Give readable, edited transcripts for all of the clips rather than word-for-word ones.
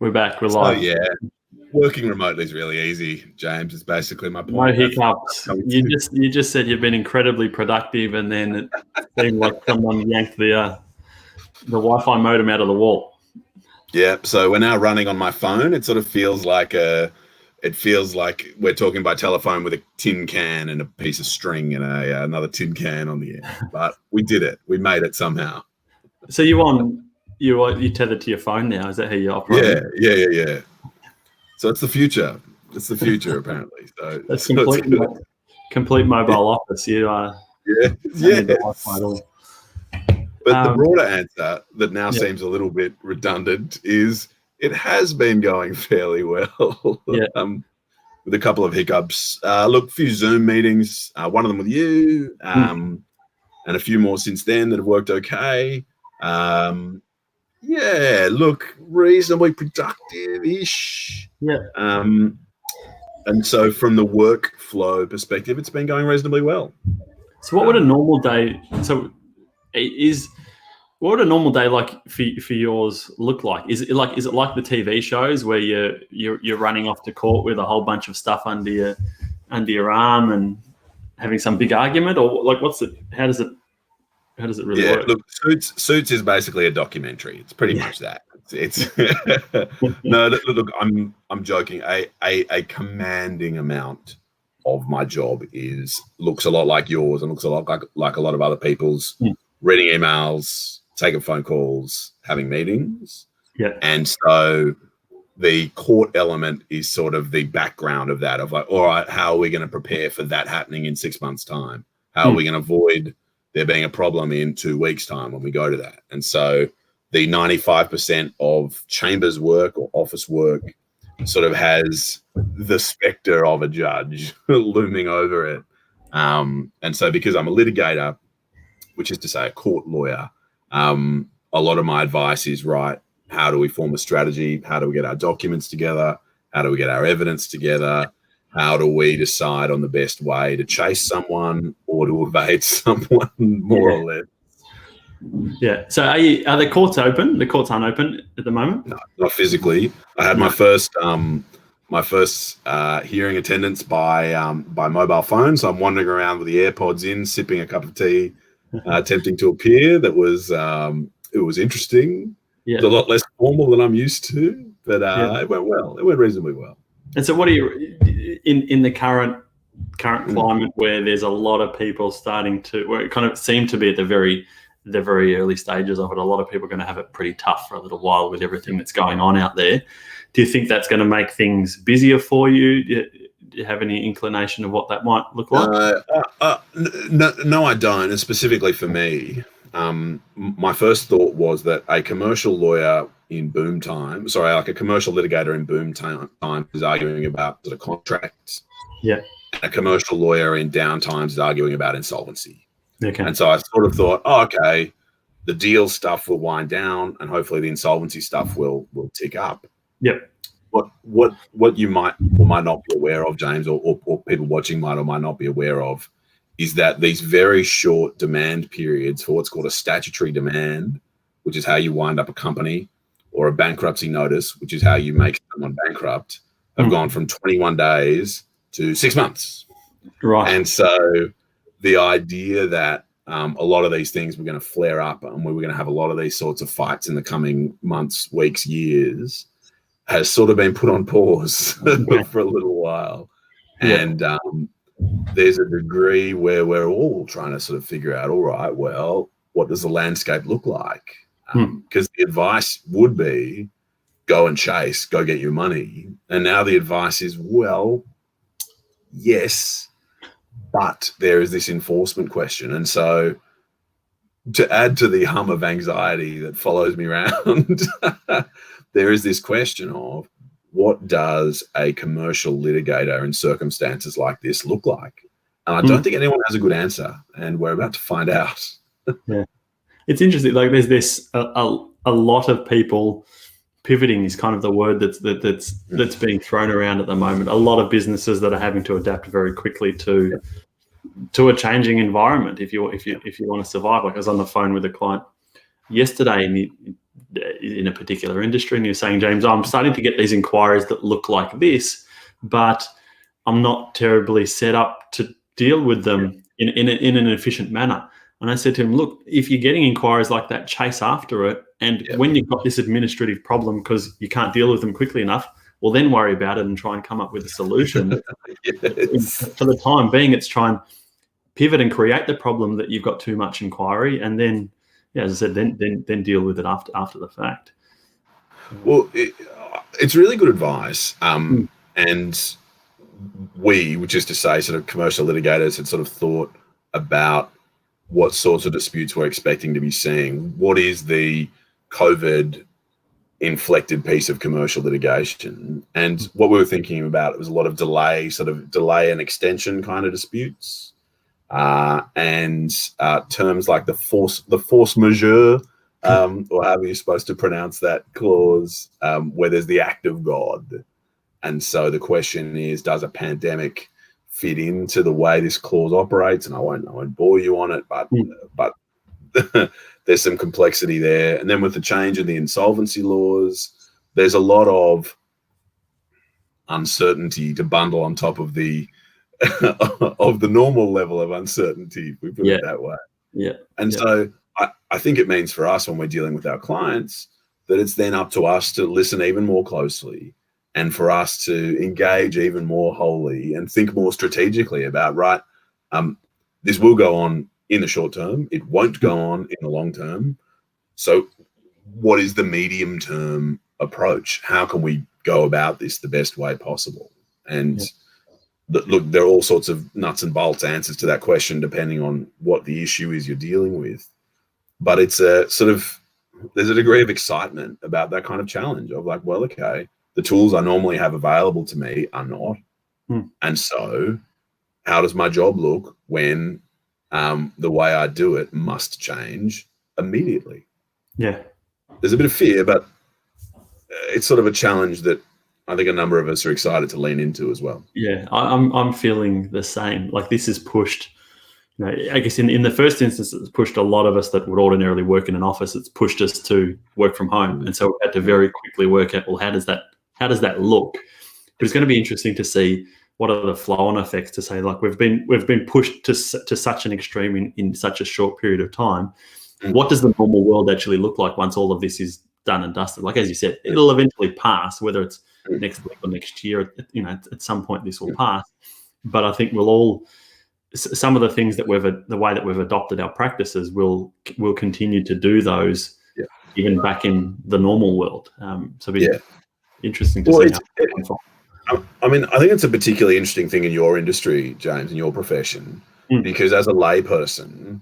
We're back. We're So live. yeah, working remotely is really easy, James. Is basically my No point. hiccups. You just said you've been incredibly productive, and then it seemed like someone yanked the Wi-Fi modem out of the wall. Yeah. So we're now running on my phone. It sort of feels like we're talking by telephone with a tin can and a piece of string and another tin can on the end. But we did it. We made it somehow. So you tethered to your phone now? Is that how you operate? Yeah. So it's the future. It's the future, apparently. So that's complete mobile office. You are. Yeah. But the Um, broader answer that now seems a little bit redundant is it has been going fairly well. Yeah. With a couple of hiccups. Look, a few Zoom meetings, one of them with you, and a few more since then that have worked okay. Yeah, look, reasonably productive-ish. Yeah. And so from the workflow perspective, it's been going reasonably well. So what would a normal day? What would a normal day like for yours look like? Is it like the TV shows where you're running off to court with a whole bunch of stuff under your arm and having some big argument, or like how does it really work? Look, Suits is basically a documentary. It's pretty much that. It's no. Look, I'm joking. A commanding amount of my job looks a lot like yours and looks a lot like a lot of other people's. Reading emails, taking phone calls, having meetings. Yeah. And so the court element is sort of the background of that, of like, all right, how are we going to prepare for that happening in 6 months' time? How are we going to avoid there being a problem in 2 weeks' time when we go to that? And so the 95% of chambers work or office work sort of has the specter of a judge looming over it. And so because I'm a litigator, which is to say a court lawyer, a lot of my advice is, right, how do we form a strategy? How do we get our documents together? How do we get our evidence together? How do we decide on the best way to chase someone or to evade someone, more or less? Yeah. So are the courts open? The courts aren't open at the moment? No, not physically. I had my first hearing attendance by mobile phone. So I'm wandering around with the AirPods in, sipping a cup of tea, attempting to appear. It was interesting. Yeah. It's a lot less formal than I'm used to, but it went well. It went reasonably well. And so what are you in the current climate where there's a lot of people where it kind of seemed to be at the very early stages of it, a lot of people are going to have it pretty tough for a little while with everything that's going on out there. Do you think that's going to make things busier for you? Do you have any inclination of what that might look like? No, I don't. And specifically for me, my first thought was that a commercial lawyer in boom time, like a commercial litigator in boom time is arguing about sort of contracts. Yeah. And a commercial lawyer in downtime is arguing about insolvency. Okay. And so I sort of thought, okay, the deal stuff will wind down and hopefully the insolvency stuff will tick up. Yep. What you might or might not be aware of, James, or people watching might or might not be aware of, is that these very short demand periods for what's called a statutory demand, which is how you wind up a company, or a bankruptcy notice, which is how you make someone bankrupt, have gone from 21 days to 6 months. Right. And so the idea that a lot of these things were going to flare up and we were going to have a lot of these sorts of fights in the coming months, weeks, years has sort of been put on pause for a little while. Yeah. And there's a degree where we're all trying to sort of figure out, all right, well, what does the landscape look like? Because the advice would be go and chase, go get your money. And now the advice is, well, yes, but there is this enforcement question. And so to add to the hum of anxiety that follows me around, there is this question of what does a commercial litigator in circumstances like this look like? And I don't think anyone has a good answer, and we're about to find out. Yeah. It's interesting. Like there's a lot of people pivoting is kind of the word that's being thrown around at the moment. A lot of businesses that are having to adapt very quickly to a changing environment if you want to survive. Like I was on the phone with a client yesterday, and in a particular industry, and you're saying, James, I'm starting to get these inquiries that look like this, but I'm not terribly set up to deal with them in an efficient manner. And I said to him, look, if you're getting inquiries like that, chase after it. And when you've got this administrative problem because you can't deal with them quickly enough, well, then worry about it and try and come up with a solution. For the time being, it's try and pivot and create the problem that you've got too much inquiry, and then, as I said, then deal with it after the fact. Well, it's really good advice. And we, which is to say sort of commercial litigators, had sort of thought about what sorts of disputes we're expecting to be seeing. What is the COVID inflected piece of commercial litigation? And what we were thinking about was a lot of delay and extension kind of disputes, and terms like the force majeure, or however you're supposed to pronounce that clause, where there's the act of God. And so the question is, does a pandemic fit into the way this clause operates? And I won't bore you on it, but there's some complexity there. And then with the change in the insolvency laws, there's a lot of uncertainty to bundle on top of the of the normal level of uncertainty, if we put it that way. So I think it means for us, when we're dealing with our clients, that it's then up to us to listen even more closely, and for us to engage even more wholly and think more strategically about, right, this will go on in the short term. It won't go on in the long term. So what is the medium term approach? How can we go about this the best way possible? And look, there are all sorts of nuts and bolts answers to that question, depending on what the issue is you're dealing with. But it's a sort of, there's a degree of excitement about that kind of challenge of like, well, okay, the tools I normally have available to me are not. And so how does my job look when the way I do it must change immediately? There's a bit of fear, but it's sort of a challenge that I think a number of us are excited to lean into as well. I'm feeling the same. Like, this is pushed, I guess in the first instance, it's pushed a lot of us that would ordinarily work in an office. It's pushed us to work from home. And so we had to very quickly work out, well, how does that look? But it's going to be interesting to see what are the flow-on effects, to say, like, we've been pushed to such an extreme in such a short period of time. What does the normal world actually look like once all of this is done and dusted? Like, as you said, it'll eventually pass, whether it's next week or next year. At some point this will pass. But I think we'll all, some of the things that the way that we've adopted our practices, will continue to do those even back in the normal world. So it'll be interesting to see how it unfolds. I mean, I think it's a particularly interesting thing in your industry, James, in your profession, because as a layperson,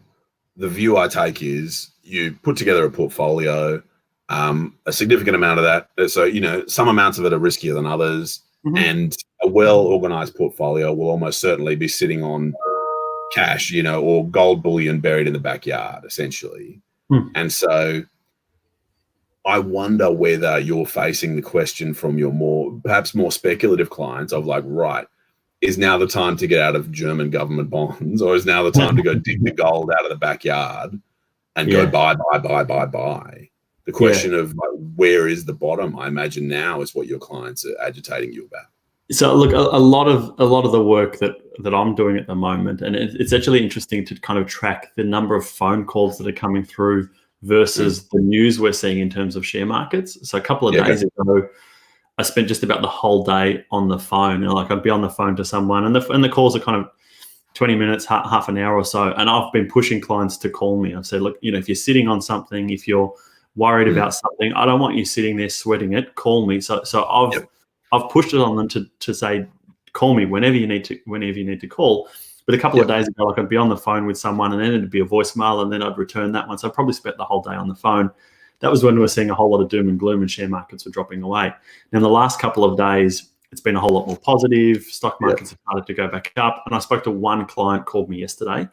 the view I take is you put together a portfolio, a significant amount of that. So, some amounts of it are riskier than others, and a well-organized portfolio will almost certainly be sitting on cash, or gold bullion buried in the backyard, essentially. And so I wonder whether you're facing the question from your perhaps more speculative clients of like, right, is now the time to get out of German government bonds, or is now the time to go dig the gold out of the backyard and go buy? The question of like, where is the bottom, I imagine now, is what your clients are agitating you about. So look, a lot of the work that I'm doing at the moment, and it's actually interesting to kind of track the number of phone calls that are coming through versus the news we're seeing in terms of share markets. So a couple of days ago, I spent just about the whole day on the phone. Like, I'd be on the phone to someone, and the calls are kind of 20 minutes, half an hour or so. And I've been pushing clients to call me. I've said, look, if you're sitting on something, if you're worried about something, I don't want you sitting there sweating it. Call me. So I've pushed it on them to say, call me whenever you need to call. But a couple of days ago, like, I'd be on the phone with someone, and then it'd be a voicemail, and then I'd return that one. So I probably spent the whole day on the phone. That was when we were seeing a whole lot of doom and gloom, and share markets were dropping away. Now, in the last couple of days, it's been a whole lot more positive. Stock markets have started to go back up. And I spoke to one client, called me yesterday,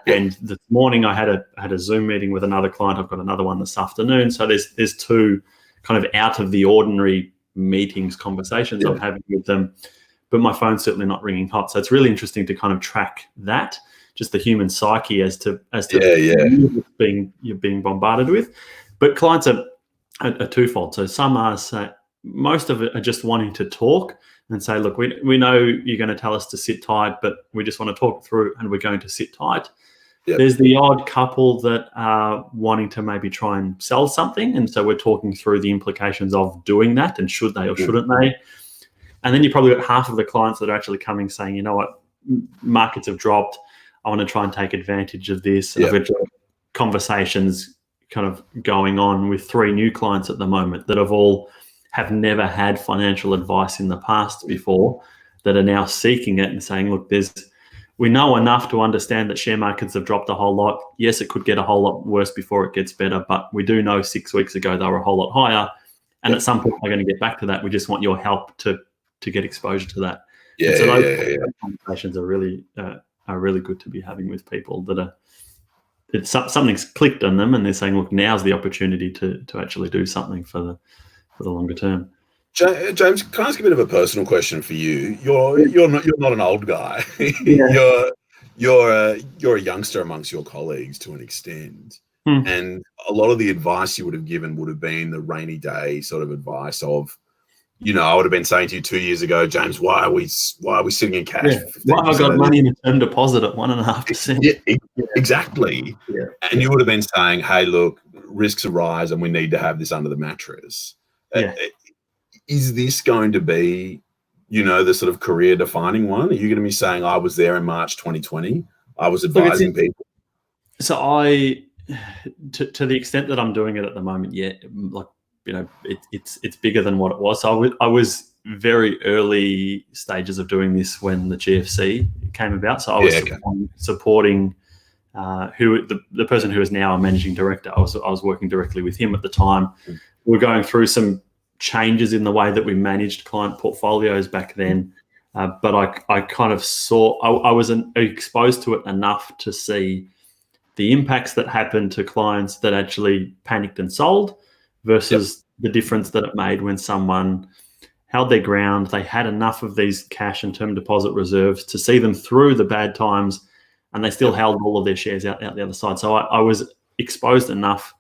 and this morning I had a Zoom meeting with another client. I've got another one this afternoon. So there's two kind of out of the ordinary meetings, conversations I'm having with them. But my phone's certainly not ringing hot. So it's really interesting to kind of track that, just the human psyche as to you're being bombarded with. But clients are are twofold. So some are most of it are just wanting to talk and say, look, we know you're going to tell us to sit tight, but we just want to talk through and we're going to sit tight. Yep. There's the odd couple that are wanting to maybe try and sell something. And so we're talking through the implications of doing that and should they or shouldn't they. And then you probably got half of the clients that are actually coming saying, you know what, markets have dropped. I want to try and take advantage of this. And I've got conversations kind of going on with 3 new clients at the moment that have never had financial advice in the past before, that are now seeking it and saying, look, we know enough to understand that share markets have dropped a whole lot. Yes, it could get a whole lot worse before it gets better, but we do know 6 weeks ago they were a whole lot higher. And at some point they're going to get back to that. We just want your help to get exposure to that. Yeah, so those conversations are really good to be having with people that something's clicked on them and they're saying, look, now's the opportunity to actually do something for the longer term. James, can I ask a bit of a personal question for you? You're not an old guy. Yeah. you're a youngster amongst your colleagues to an extent. And a lot of the advice you would have given would have been the rainy day sort of advice of, I would have been saying to you 2 years ago, James, why are we sitting in cash? Yeah. Why have I got money in a term deposit at 1.5%? Yeah, exactly. Yeah. And you would have been saying, hey, look, risks arise and we need to have this under the mattress. Yeah. Is this going to be, the sort of career defining one? Are you going to be saying, I was there in March 2020, I was advising people? So to the extent that I'm doing it at the moment, it's bigger than what it was. So I was very early stages of doing this when the GFC came about. So I was supporting the person who is now a managing director. I was working directly with him at the time. We were going through some changes in the way that we managed client portfolios back then, but I kind of saw I was exposed to it enough to see the impacts that happened to clients that actually panicked and sold versus the difference that it made when someone held their ground. They had enough of these cash and term deposit reserves to see them through the bad times, and they still held all of their shares out the other side. So I was exposed enough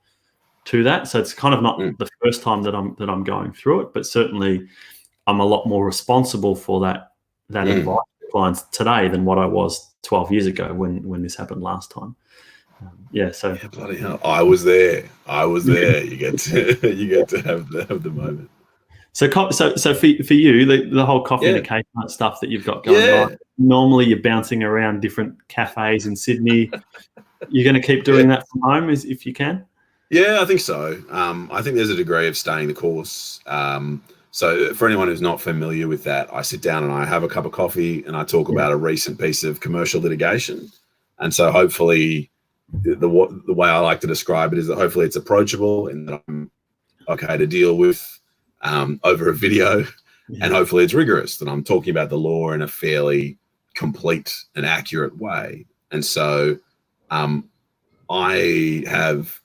to that. So it's kind of not the first time that I'm going through it, but certainly I'm a lot more responsible for that advice to clients today than what I was 12 years ago when this happened last time. Bloody hell! I was there. You get to have the moment. So for you, the whole coffee and a cake nut stuff that you've got going on. Normally, you're bouncing around different cafes in Sydney. You're going to keep doing that from home, if you can. Yeah, I think so. I think there's a degree of staying the course. So for anyone who's not familiar with that, I sit down and I have a cup of coffee and I talk about a recent piece of commercial litigation. And so hopefully the way I like to describe it is that hopefully it's approachable and that I'm okay to deal with over a video, and hopefully it's rigorous, that I'm talking about the law in a fairly complete and accurate way. And so I have,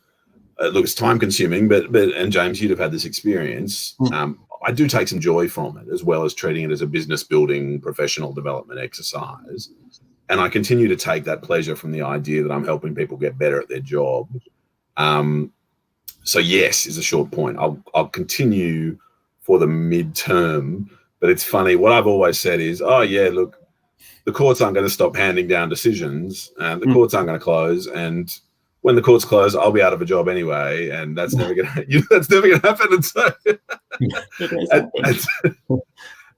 look, it's time consuming, but and James, you'd have had this experience. I do take some joy from it, as well as treating it as a business building, professional development exercise. And I continue to take that pleasure from the idea that I'm helping people get better at their job. So yes, is a short point. I'll continue for the midterm, but it's funny. What I've always said is, look, the courts aren't going to stop handing down decisions, and the courts aren't going to close. And when the courts close, I'll be out of a job anyway, and that's never going to happen.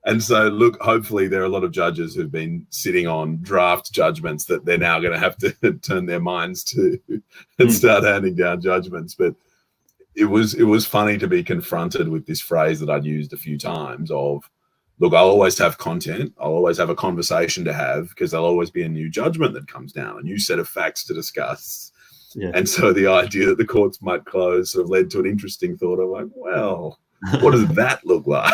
And so, look, hopefully there are a lot of judges who've been sitting on draft judgments that they're now going to have to turn their minds to and start handing down judgments. But it was funny to be confronted with this phrase that I'd used a few times of, look, I'll always have content. I'll always have a conversation to have, because there'll always be a new judgment that comes down, a new set of facts to discuss. Yeah. And so the idea that the courts might close sort of led to an interesting thought of like, well, what does that look like?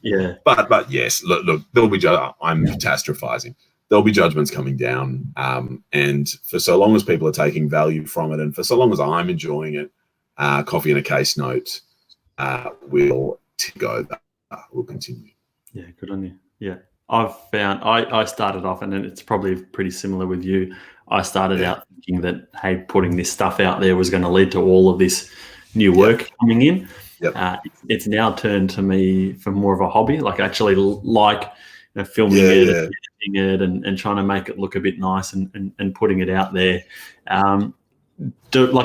Yeah. But yes, look, there'll be, I'm catastrophizing. There'll be judgments coming down. And for so long as people are taking value from it, and for so long as I'm enjoying it, coffee and a case note, we'll go. We'll continue. Yeah, good on you. Yeah. I've found, I started off, and it's probably pretty similar with you. I started out thinking that, hey, putting this stuff out there was going to lead to all of this new work coming in. Yep. It's now turned to me for more of a hobby. Like I actually like filming Yeah, it, yeah. and editing it, and trying to make it look a bit nice and putting it out there. Like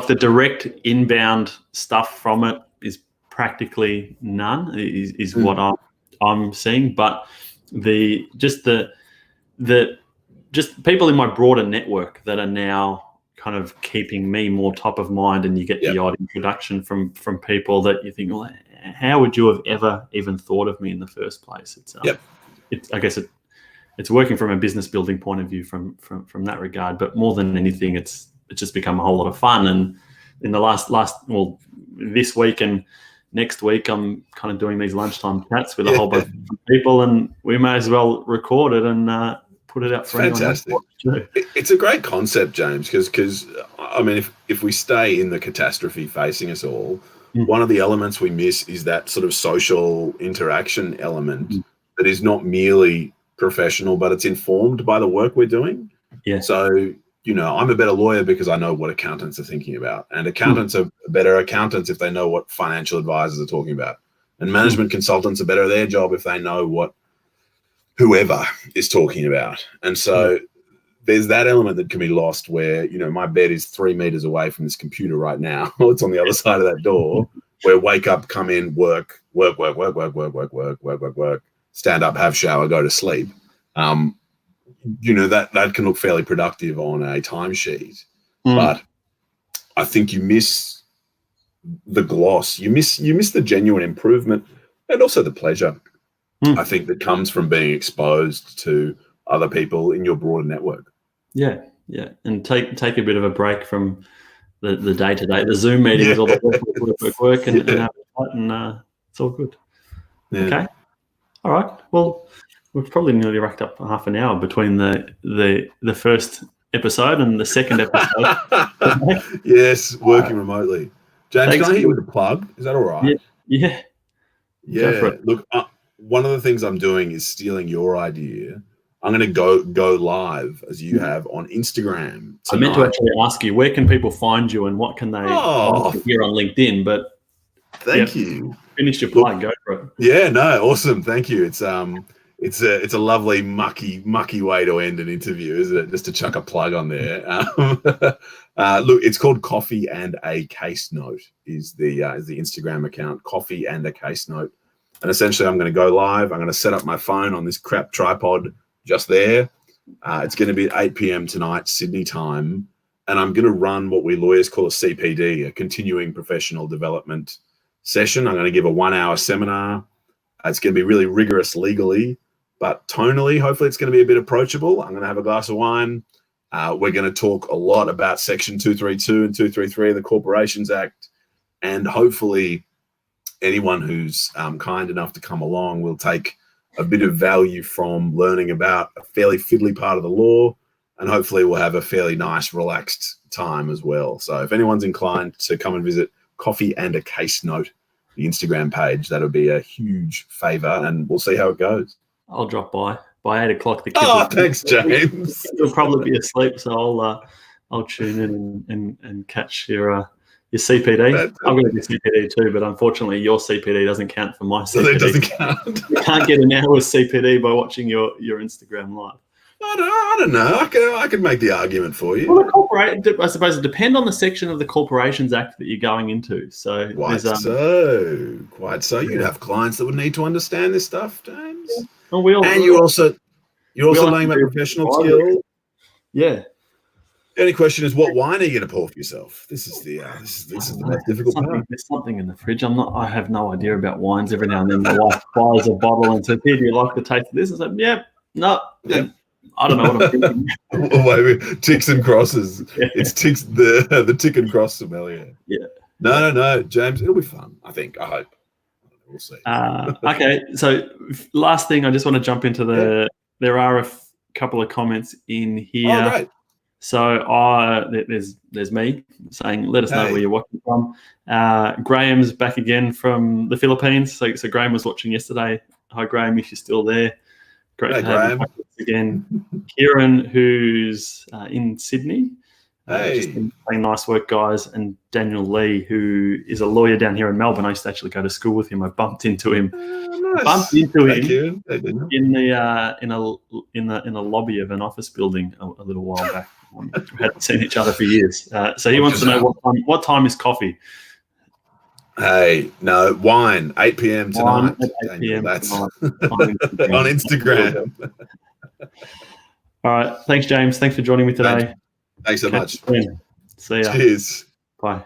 the direct inbound stuff from it is practically none. Is what I'm seeing, but just people in my broader network that are now kind of keeping me more top of mind, and you get the odd introduction from people that you think, well, how would you have ever even thought of me in the first place? I guess it's working from a business building point of view from that regard, but more than anything, it's just become a whole lot of fun. And in the this week and next week, I'm kind of doing these lunchtime chats with a whole bunch of people, and we may as well record it and put it out for anyone else to watch too. It's a great concept, James, because I mean, if we stay in the catastrophe facing us all, one of the elements we miss is that sort of social interaction element that is not merely professional, but it's informed by the work we're doing. Yeah. So, I'm a better lawyer because I know what accountants are thinking about, and accountants are better accountants if they know what financial advisors are talking about, and management consultants are better at their job if they know what whoever is talking about. And so there's that element that can be lost where, my bed is 3 meters away from this computer right now. It's on the other side of that door, where wake up, come in, work, stand up, have shower, go to sleep. That can look fairly productive on a timesheet, but I think you miss the gloss. You miss the genuine improvement and also the pleasure, I think, that comes from being exposed to other people in your broader network. Yeah, and take a bit of a break from the day-to-day, the Zoom meetings, all the work, and have a chat, and it's all good. Yeah. Okay, all right. Well, we've probably nearly racked up half an hour between the first episode and the second episode. Yes, working remotely. James, can I hit you with a plug? Is that all right? Yeah. Look, one of the things I'm doing is stealing your idea. I'm going to go live, as you have, on Instagram tonight. I meant to actually ask you, where can people find you and what can they hear on LinkedIn? But thank you. Finish your plug. Go for it. Yeah, no, awesome. Thank you. It's a lovely mucky way to end an interview, isn't it? Just to chuck a plug on there. Look, it's called Coffee and a Case Note is the Instagram account, Coffee and a Case Note. And essentially, I'm going to go live. I'm going to set up my phone on this crap tripod just there. It's going to be at 8 p.m. tonight, Sydney time. And I'm going to run what we lawyers call a CPD, a continuing professional development session. I'm going to give a 1-hour seminar. It's going to be really rigorous legally, but tonally, hopefully it's going to be a bit approachable. I'm going to have a glass of wine. We're going to talk a lot about Section 232 and 233 of the Corporations Act. And hopefully anyone who's kind enough to come along will take a bit of value from learning about a fairly fiddly part of the law, and hopefully we'll have a fairly nice, relaxed time as well. So if anyone's inclined to come and visit Coffee and a Case Note, the Instagram page, that would be a huge favor, and we'll see how it goes. I'll drop by 8 o'clock. The kids thanks, James. You'll probably be asleep, so I'll tune in and catch your CPD. I'm going to do CPD too, but unfortunately your CPD doesn't count for my CPD. So that doesn't count. You can't get an hour's CPD by watching your Instagram live. I don't know. I can make the argument for you. Well, I suppose it depends on the section of the Corporations Act that you're going into. So quite so. You'd have clients that would need to understand this stuff, James. Yeah. Well, you're also learning about professional skill. Yeah. The only question is, what wine are you going to pour for yourself? This is the most difficult part. There's something in the fridge. I have no idea about wines. Every now and then, my wife buys a bottle and says, "Here, do you like the taste of this?" I said, "Yep, no." Yep. I don't know what I'm thinking. Wait, ticks and crosses. Yeah. It's ticks the tick and cross sommelier. Yeah. No, James. It'll be fun. I think. I hope. We'll see. Okay. So last thing, I just want to jump into there are a couple of comments in here. Oh, great. So there's me saying, let us know where you're watching from. Graham's back again from the Philippines. So Graham was watching yesterday. Hi, Graham, if you're still there. Great to have you back again. Kieran, who's in Sydney, Hey, Playing nice work, guys. And Daniel Lee, who is a lawyer down here in Melbourne. I used to actually go to school with him. I bumped into him. nice. Bumped into him Kieran. Hey, in the lobby of an office building a little while back. We hadn't seen each other for years. So he wants to know what time is coffee. Hey, no, wine, 8 p.m. tonight. Wine at 8 p.m. That's tonight on Instagram. All right. Thanks, James. Thanks for joining me today. Thanks so much. See ya. Cheers. Bye.